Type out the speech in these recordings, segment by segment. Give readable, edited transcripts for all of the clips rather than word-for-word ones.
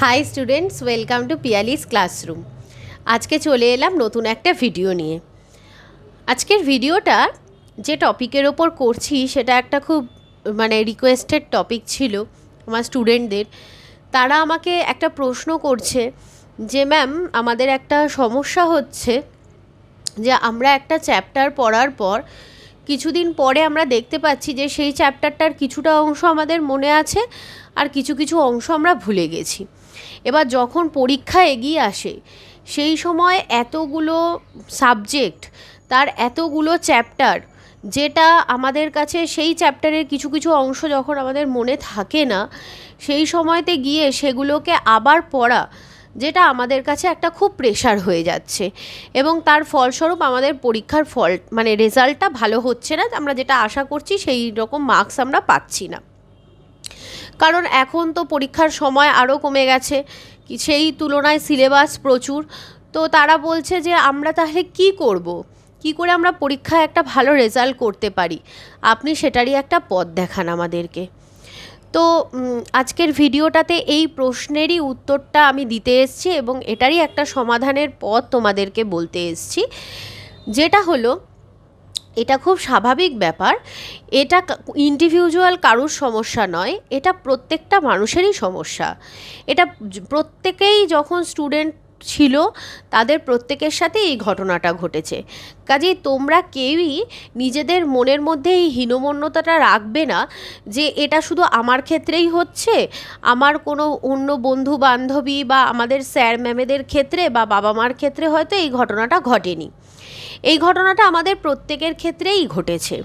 High students, welcome to Piyali's classroom. আজকে চলে এলাম নতুন একটা ভিডিও নিয়ে। আজকের ভিডিওটা যে টপিকের ওপর করছি সেটা একটা খুব রিকোয়েস্টেড টপিক ছিল আমার স্টুডেন্টদের। তারা আমাকে একটা প্রশ্ন করছে যে ম্যাম, আমাদের একটা সমস্যা হচ্ছে যে আমরা একটা চ্যাপ্টার পড়ার পর কিছুদিন পরে আমরা দেখতে পাচ্ছি যে সেই চ্যাপ্টারটার কিছুটা অংশ আমাদের মনে আছে আর কিছু কিছু অংশ আমরা ভুলে গেছি। এবার যখন পরীক্ষা এগিয়ে আসে সেই সময় এতগুলো সাবজেক্ট, তার এতগুলো চ্যাপ্টার, যেটা আমাদের কাছে সেই চ্যাপ্টারের কিছু কিছু অংশ যখন আমাদের মনে থাকে না, সেই সময়তে গিয়ে সেগুলোকে আবার পড়া, যেটা আমাদের কাছে একটা খুব প্রেশার হয়ে যাচ্ছে এবং তার ফলস্বরূপ আমাদের পরীক্ষার রেজাল্টটা ভালো হচ্ছে না। আমরা যেটা আশা করছি সেই রকম মার্কস আমরা পাচ্ছি না, কারণ এখন তো পরীক্ষার সময় আরও কমে গেছে, সেই তুলনায় সিলেবাস প্রচুর। তো তারা বলছে যে আমরা তাহলে কী করব, কী করে আমরা পরীক্ষায় একটা ভালো রেজাল্ট করতে পারি, আপনি সেটারই একটা পথ দেখান আমাদেরকে। তো আজকের ভিডিওটাতে এই প্রশ্নেরই উত্তরটা আমি দিতে এসেছি এবং এটারই একটা সমাধানের পথ তোমাদেরকে বলতে এসেছি, যেটা হলো, এটা খুব স্বাভাবিক ব্যাপার। এটা ইন্ডিভিজুয়াল কারুর সমস্যা নয়, এটা প্রত্যেকটা মানুষেরই সমস্যা। এটা প্রত্যেকেই যখন স্টুডেন্ট ছিল তাদের প্রত্যেকের সাথে এই ঘটনাটা ঘটেছে। কাজেই তোমরা কেউই নিজেদের মনের মধ্যে এই হীনমন্যতাটা রাখবে না যে এটা শুধু আমার ক্ষেত্রেই হচ্ছে, আমার কোনো অন্য বন্ধু বান্ধবী বা আমাদের স্যার ম্যামেদের ক্ষেত্রে বা বাবা মার ক্ষেত্রে হয়তো এই ঘটনাটা ঘটেনি। এই ঘটনাটা আমাদের প্রত্যেকের ক্ষেত্রেই ঘটেছে,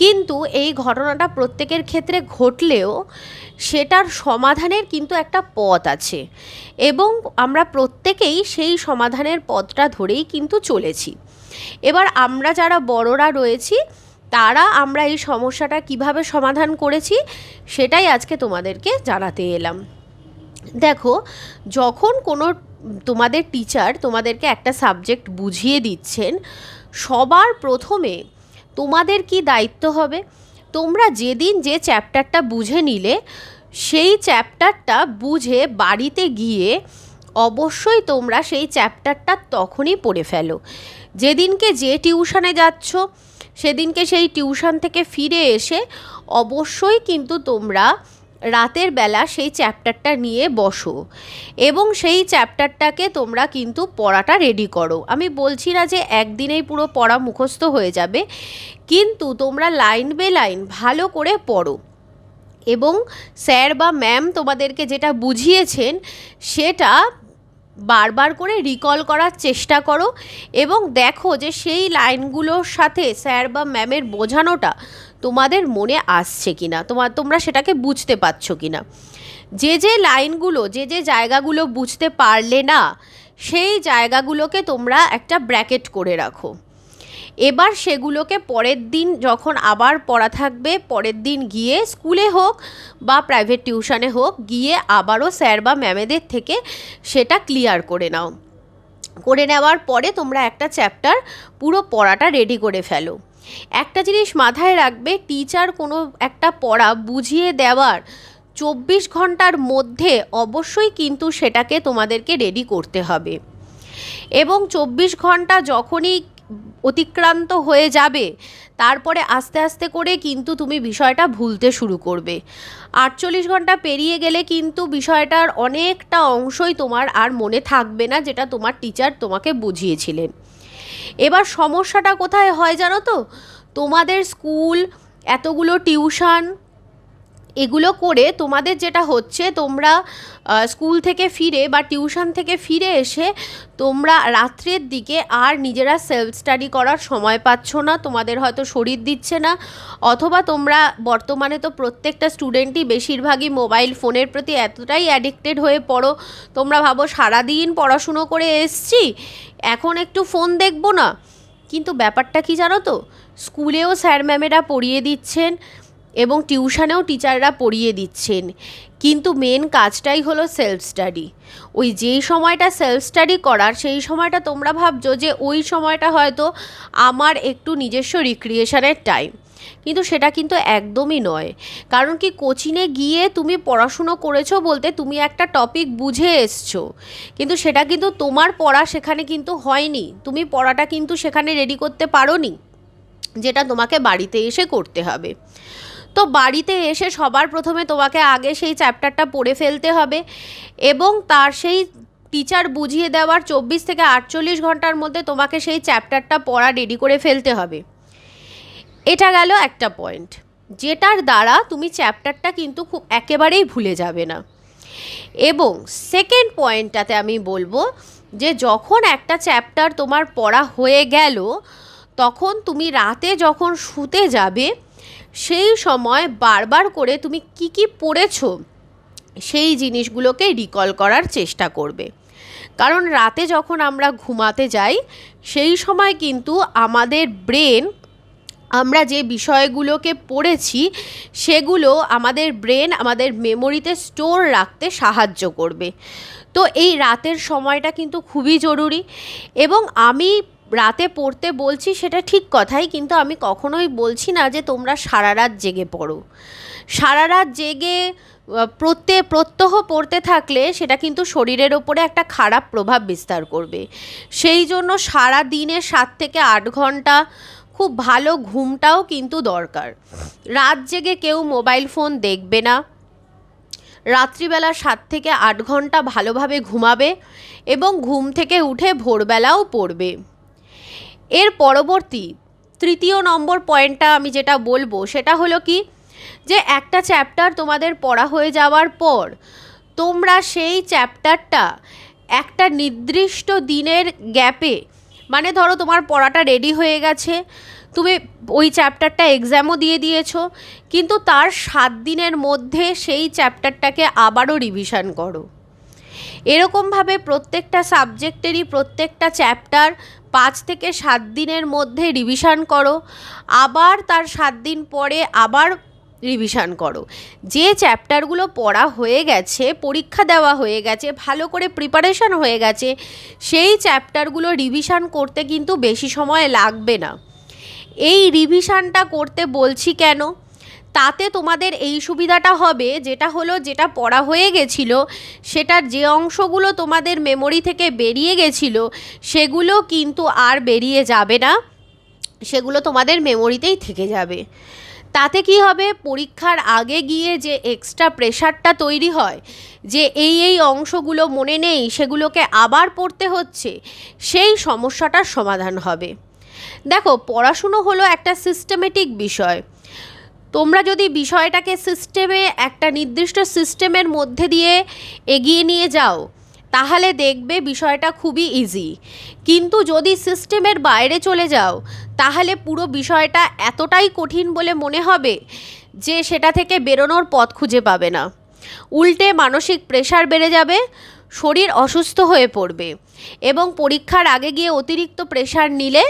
কিন্তু এই ঘটনাটা প্রত্যেকের ক্ষেত্রে ঘটলেও সেটার সমাধানের কিন্তু একটা পথ আছে এবং আমরা প্রত্যেকেই সেই সমাধানের পথটা ধরেই কিন্তু চলেছি। এবার আমরা যারা বড়রা রয়েছি তারা আমরা এই সমস্যাটা কিভাবে সমাধান করেছি সেটাই আজকে তোমাদেরকে জানাতে এলাম। দেখো, যখন কোনো তোমাদের টিচার তোমাদেরকে একটা সাবজেক্ট বুঝিয়ে দিচ্ছেন, সবার প্রথমে তোমাদের কি দায়িত্ব হবে, তোমরা যেদিন যে চ্যাপ্টারটা বুঝে নিলে সেই চ্যাপ্টারটা বুঝে বাড়িতে গিয়ে অবশ্যই তোমরা সেই চ্যাপ্টারটা তখনই পড়ে ফেলো। যেদিনকে যে টিউশনে যাচ্ছ সেদিনকে সেই টিউশন থেকে ফিরে এসে অবশ্যই কিন্তু তোমরা রাতের বেলা সেই চ্যাপ্টারটা নিয়ে বসো এবং সেই চ্যাপ্টারটাকে তোমরা কিন্তু পড়াটা রেডি করো। আমি বলছি না যে একদিনেই পুরো পড়া মুখস্থ হয়ে যাবে, কিন্তু তোমরা লাইন বাই লাইন ভালো করে পড়ো এবং স্যার বা ম্যাম তোমাদেরকে যেটা বুঝিয়েছেন সেটা বারবার করে রিকল করার চেষ্টা করো এবং দেখো যে সেই লাইনগুলোর সাথে স্যার বা ম্যামের বোঝানোটা তোমাদের মনে আসছে কিনা, তোমরা সেটাকে বুঝতে পারছো কিনা। যে লাইনগুলো, যে জায়গাগুলো বুঝতে পারলে না, সেই জায়গাগুলোকে তোমরা একটা ব্র্যাকেট করে রাখো। এবার সেগুলোকে পরের দিন যখন আবার পড়া থাকবে, পরের দিন গিয়ে স্কুলে হোক বা প্রাইভেট টিউশনে হোক, গিয়ে আবারও স্যার বা ম্যামেদের থেকে সেটা ক্লিয়ার করে নাও। করে নেওয়ার পরে তোমরা একটা চ্যাপ্টার পুরো পড়াটা রেডি করে ফেলো। একটা জিনিস মাথায় রাখবে, টিচার কোনো একটা পড়া বুঝিয়ে দেওয়ার 24 ঘন্টার মধ্যে অবশ্যই কিন্তু সেটাকে তোমাদেরকে রেডি করতে হবে এবং 24 ঘন্টা যখনই অতিক্রান্ত হয়ে যাবে তারপরে আস্তে আস্তে করে কিন্তু তুমি বিষয়টা ভুলতে শুরু করবে। 48 ঘন্টা পেরিয়ে গেলে কিন্তু বিষয়টার অনেকটা অংশই তোমার আর মনে থাকবে না, যেটা তোমার টিচার তোমাকে বুঝিয়েছিলেন। এবার সমস্যাটা কোথায় হয় জানো তো, তোমাদের স্কুল, এতগুলো টিউশন, এগুলো করে তোমাদের যেটা হচ্ছে, তোমরা স্কুল থেকে ফিরে বা টিউশন থেকে ফিরে এসে তোমরা রাত্রের দিকে আর নিজেরা সেলফ স্টাডি করার সময় পাচ্ছ না, তোমাদের হয়তো শরীর দিচ্ছে না, অথবা তোমরা বর্তমানে তো প্রত্যেকটা স্টুডেন্টই বেশিরভাগই মোবাইল ফোনের প্রতি এতটাই অ্যাডিক্টেড হয়ে পড়ো, তোমরা ভাবো সারাদিন পড়াশুনো করে এসছি, এখন একটু ফোন দেখবো না। কিন্তু ব্যাপারটা কি জানো তো, স্কুলেও স্যার ম্যামেরা পড়িয়ে দিচ্ছেন এবং টিউশনেও টিচাররা পড়িয়ে দিচ্ছেন, কিন্তু মেন কাজটাই হলো সেলফ স্টাডি। ওই যেই সময়টা সেলফ স্টাডি করার, সেই সময়টা তোমরা ভাবছো যে ওই সময়টা হয়তো আমার একটু নিজস্ব রিক্রিয়েশনের টাইম, কিন্তু সেটা কিন্তু একদমই নয়। কারণ কি, কোচিংয়ে গিয়ে তুমি পড়াশুনো করেছো বলতে তুমি একটা টপিক বুঝে এসছো, কিন্তু সেটা কিন্তু তোমার পড়া সেখানে কিন্তু হয়নি, তুমি পড়াটা কিন্তু সেখানে রেডি করতে পারোনি, যেটা তোমাকে বাড়িতে এসে করতে হবে। তো বাড়িতে এসে সবার প্রথমে তোমাকে আগে সেই চ্যাপ্টারটা পড়ে ফেলতে হবে এবং তার সেই টিচার বুঝিয়ে দেওয়ার 24 থেকে 48 ঘন্টার মধ্যে তোমাকে সেই চ্যাপ্টারটা পড়া রেডি করে ফেলতে হবে। এটা গেল একটা পয়েন্ট, যেটার দ্বারা তুমি চ্যাপ্টারটা কিন্তু খুব একেবারেই ভুলে যাবে না। এবং সেকেন্ড পয়েন্টটাতে আমি বলবো যে যখন একটা চ্যাপ্টার তোমার পড়া হয়ে গেল, তখন তুমি রাতে যখন শুতে যাবে সেই সময় বারবার করে তুমি কি কি পড়েছো সেই জিনিসগুলোকে রিকল করার চেষ্টা করবে। কারণ রাতে যখন আমরা ঘুমাতে যাই সেই সময় কিন্তু আমাদের ব্রেন, আমরা যে বিষয়গুলোকে পড়েছি সেগুলো আমাদের ব্রেন আমাদের মেমোরিতে স্টোর রাখতে সাহায্য করবে। তো এই রাতের সময়টা কিন্তু খুবই জরুরি। এবং আমি রাতে পড়তে বলছি সেটা ঠিক কথাই, কিন্তু আমি কখনোই বলছি না যে তোমরা সারা রাত জেগে পড়ো। সারা রাত জেগে প্রত্যহ পড়তে থাকলে সেটা কিন্তু শরীরের ওপরে একটা খারাপ প্রভাব বিস্তার করবে। সেই জন্য সারা দিনে 7 থেকে 8 ঘন্টা খুব ভালো ঘুমটাও কিন্তু দরকার। রাত জেগে কেউ মোবাইল ফোন দেখবে না, রাত্রিবেলা 7 থেকে 8 ঘন্টা ভালোভাবে ঘুমাবে এবং ঘুম থেকে উঠে ভোরবেলাও পড়বে। এর পরবর্তী তৃতীয় নম্বর পয়েন্টটা আমি যেটা বলবো সেটা হলো কি, যে একটা চ্যাপ্টার তোমাদের পড়া হয়ে যাওয়ার পর তোমরা সেই চ্যাপ্টারটা একটা নির্দিষ্ট দিনের গ্যাপে, মানে ধরো তোমার পড়াটা রেডি হয়ে গেছে, তুমি ওই চ্যাপ্টারটা এক্সামও দিয়ে দিয়েছো, কিন্তু তার 7 দিনের মধ্যে সেই চ্যাপ্টারটাকে আবারও রিভিশন করো। এরকমভাবে প্রত্যেকটা সাবজেক্টেরই প্রত্যেকটা চ্যাপ্টার 5 থেকে 7 দিনের মধ্যে রিভিশন করো, আবার তার 7 দিন পরে আবার রিভিশন করো। যে চ্যাপ্টারগুলো পড়া হয়ে গেছে, পরীক্ষা দেওয়া হয়ে গেছে, ভালো করে প্রিপারেশন হয়ে গেছে, সেই চ্যাপ্টারগুলো রিভিশন করতে কিন্তু বেশি সময় লাগবে না। এই রিভিশনটা করতে বলছি কেন, তাতে তোমাদের এই সুবিধাটা হবে, যেটা হলো যেটা পড়া হয়ে গেছিলো সেটার যে অংশগুলো তোমাদের মেমোরি থেকে বেরিয়ে গেছিলো সেগুলো কিন্তু আর বেরিয়ে যাবে না, সেগুলো তোমাদের মেমোরিতেই থেকে যাবে। তাতে কি হবে, পরীক্ষার আগে গিয়ে যে এক্সট্রা প্রেশারটা তৈরি হয়, যে এই অংশগুলো মনে নেই সেগুলোকে আবার পড়তে হচ্ছে, সেই সমস্যাটার সমাধান হবে। দেখো, পড়াশুনো হলো একটা সিস্টেমেটিক বিষয়। তোমরা যদি বিষয়টাকে সিস্টেমে, একটা নির্দিষ্ট সিস্টেমের মধ্যে দিয়ে এগিয়ে নিয়ে যাও তাহলে দেখবে বিষয়টা খুবই ইজি। কিন্তু যদি সিস্টেমের বাইরে চলে যাও তাহলে পুরো বিষয়টা এতটাই কঠিন বলে মনে হবে যে সেটা থেকে বেরোনোর পথ খুঁজে পাবে না। উল্টে মানসিক প্রেশার বেড়ে যাবে, শরীর অসুস্থ হয়ে পড়বে এবং পরীক্ষার আগে গিয়ে অতিরিক্ত প্রেশার নিলে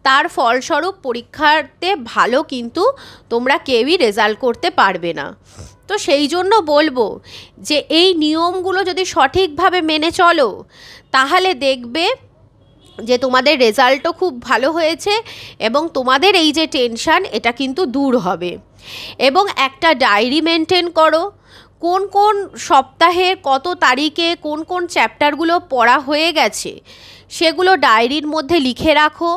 তার ফলস্বরূপ পরীক্ষাতে ভালো কিন্তু তোমরা কেউই রেজাল্ট করতে পারবে না। তো সেই জন্য বলবো যে এই নিয়মগুলো যদি সঠিকভাবে মেনে চলো তাহলে দেখবে যে তোমাদের রেজাল্টও খুব ভালো হয়েছে এবং তোমাদের এই যে টেনশান এটা কিন্তু দূর হবে। এবং একটা ডায়েরি মেনটেন করো, কোন কোন সপ্তাহে কত তারিখে কোন কোন চ্যাপ্টারগুলো পড়া হয়ে গেছে সেগুলো ডায়েরির মধ্যে লিখে রাখো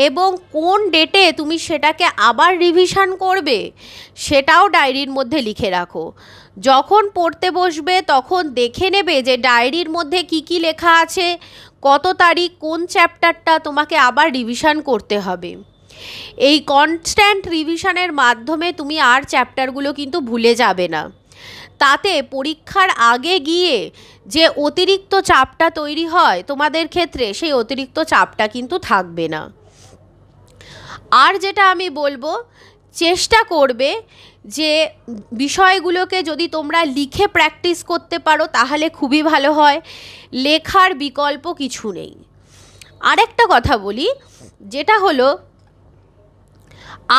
এবং কোন ডেটে তুমি সেটাকে আবার রিভিশন করবে সেটাও ডায়েরির মধ্যে লিখে রাখো। যখন পড়তে বসবে তখন দেখে নেবে যে ডায়েরির মধ্যে কি কি লেখা আছে, কত তারিখ কোন চ্যাপ্টারটা তোমাকে আবার রিভিশন করতে হবে। এই কনস্ট্যান্ট রিভিশনের মাধ্যমে তুমি আর চ্যাপ্টারগুলো কিন্তু ভুলে যাবে না। তাতে পরীক্ষার আগে গিয়ে যে অতিরিক্ত চাপটা তৈরি হয় তোমাদের ক্ষেত্রে, সেই অতিরিক্ত চাপটা কিন্তু থাকবে না। আর যেটা আমি বলবো, চেষ্টা করবে যে বিষয়গুলোকে যদি তোমরা লিখে প্র্যাকটিস করতে পারো তাহলে খুবই ভালো হয়, লেখার বিকল্প কিছু নেই। আরেকটা কথা বলি, যেটা হলো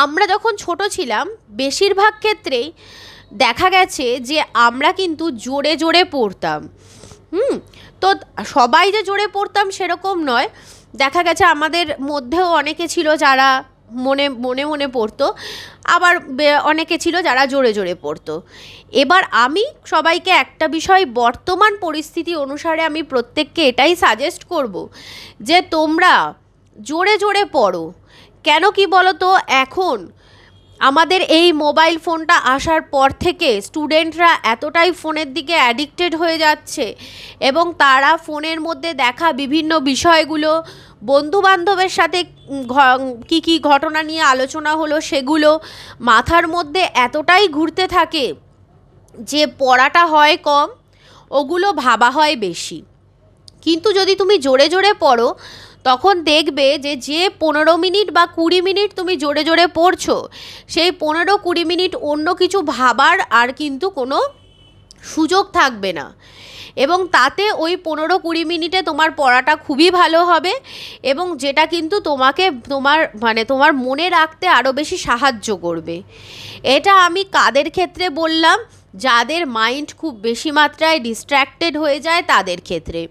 আমরা যখন ছোট ছিলাম বেশিরভাগ ক্ষেত্রেই দেখা গেছে যে আমরা কিন্তু জোরে জোরে পড়তাম। তো সবাই যে জোরে পড়তাম সেরকম নয়, দেখা গেছে আমাদের মধ্যেও অনেকে ছিল যারা মনে মনে মনে পড়তো, আবার অনেকে ছিল যারা জোরে জোরে পড়তো। এবার আমি সবাইকে একটা বিষয় বর্তমান পরিস্থিতি অনুসারে আমি প্রত্যেককে এটাই সাজেস্ট করব যে তোমরা জোরে জোরে পড়ো। কেন কি বলো তো, এখন আমাদের এই মোবাইল ফোনটা আসার পর থেকে স্টুডেন্টরা এতটাই ফোনের দিকে অ্যাডিক্টেড হয়ে যাচ্ছে এবং তারা ফোনের মধ্যে দেখা বিভিন্ন বিষয়গুলো, বন্ধুবান্ধবের সাথে কী কী ঘটনা নিয়ে আলোচনা হলো সেগুলো মাথার মধ্যে এতটাই ঘুরতে থাকে যে পড়াটা হয় কম, ওগুলো ভাবা হয় বেশি। কিন্তু যদি তুমি জোরে জোরে পড়ো তখন দেখবে যে 15 মিনিট বা 20 মিনিট তুমি জোরে জোরে পড়ছো, সেই 15-20 মিনিট অন্য কিছু ভাবার আর কিন্তু কোনো সুযোগ থাকবে না, এবং তাতে ওই 15-20 মিনিটে তোমার পড়াটা খুবই ভালো হবে এবং যেটা কিন্তু তোমাকে তোমার মনে রাখতে আরও বেশি সাহায্য করবে। এটা আমি কাদের ক্ষেত্রে বললাম? যাদের মাইন্ড খুব বেশি মাত্রায় ডিস্ট্র্যাক্টেড হয়ে যায় তাদের ক্ষেত্রে।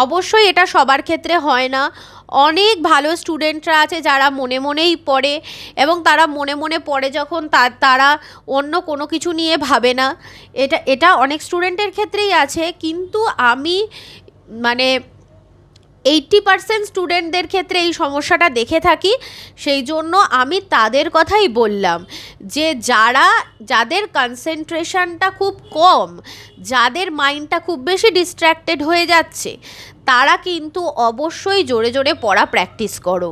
অবশ্যই এটা সবার ক্ষেত্রে হয় না। অনেক ভালো স্টুডেন্টরা আছে যারা মনে মনেই পড়ে এবং তারা মনে মনে পড়ে যখন তারা অন্য কোনো কিছু নিয়ে ভাবে না। এটা অনেক স্টুডেন্টের ক্ষেত্রেই আছে, কিন্তু আমি 80% স্টুডেন্টদের ক্ষেত্রে এই সমস্যাটা দেখে থাকি। সেই জন্য আমি তাদের কথাই বললাম যে যাদের কনসেন্ট্রেশনটা খুব কম, যাদের মাইন্ডটা খুব বেশি ডিস্ট্র্যাক্টেড হয়ে যাচ্ছে, তারা কিন্তু অবশ্যই জোরে জোরে পড়া প্র্যাকটিস করো।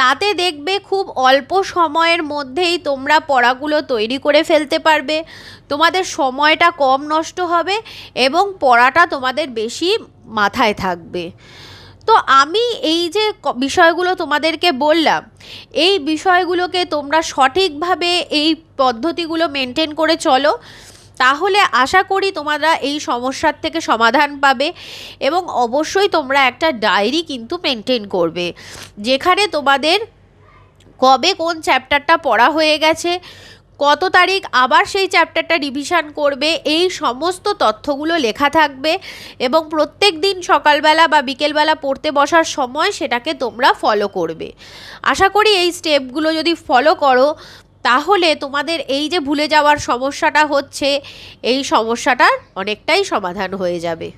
তাতে দেখবে খুব অল্প সময়ের মধ্যেই তোমরা পড়াগুলো তৈরি করে ফেলতে পারবে, তোমাদের সময়টা কম নষ্ট হবে এবং পড়াটা তোমাদের বেশি মাথায় থাকবে। তো আমি এই যে বিষয়গুলো তোমাদেরকে বললাম, এই বিষয়গুলোকে তোমরা সঠিকভাবে এই পদ্ধতিগুলো মেনটেন করে চলো, তাহলে আশা করি তোমরা এই সমস্যার থেকে সমাধান পাবে। এবং অবশ্যই তোমরা একটা ডায়েরি কিন্তু মেনটেন করবে, যেখানে তোমাদের কবে কোন চ্যাপ্টারটা পড়া হয়ে গেছে, কত তারিখ আবার সেই চ্যাপ্টারটা রিভিশন করবে, এই সমস্ত তথ্যগুলো লেখা থাকবে এবং প্রত্যেক দিন সকালবেলা বা বিকেলবেলা পড়তে বসার সময় সেটাকে তোমরা ফলো করবে। আশা করি এই স্টেপগুলো যদি ফলো করো তাহলে তোমাদের এই যে ভুলে যাওয়ার সমস্যাটা হচ্ছে, এই সমস্যাটার অনেকটাই সমাধান হয়ে যাবে।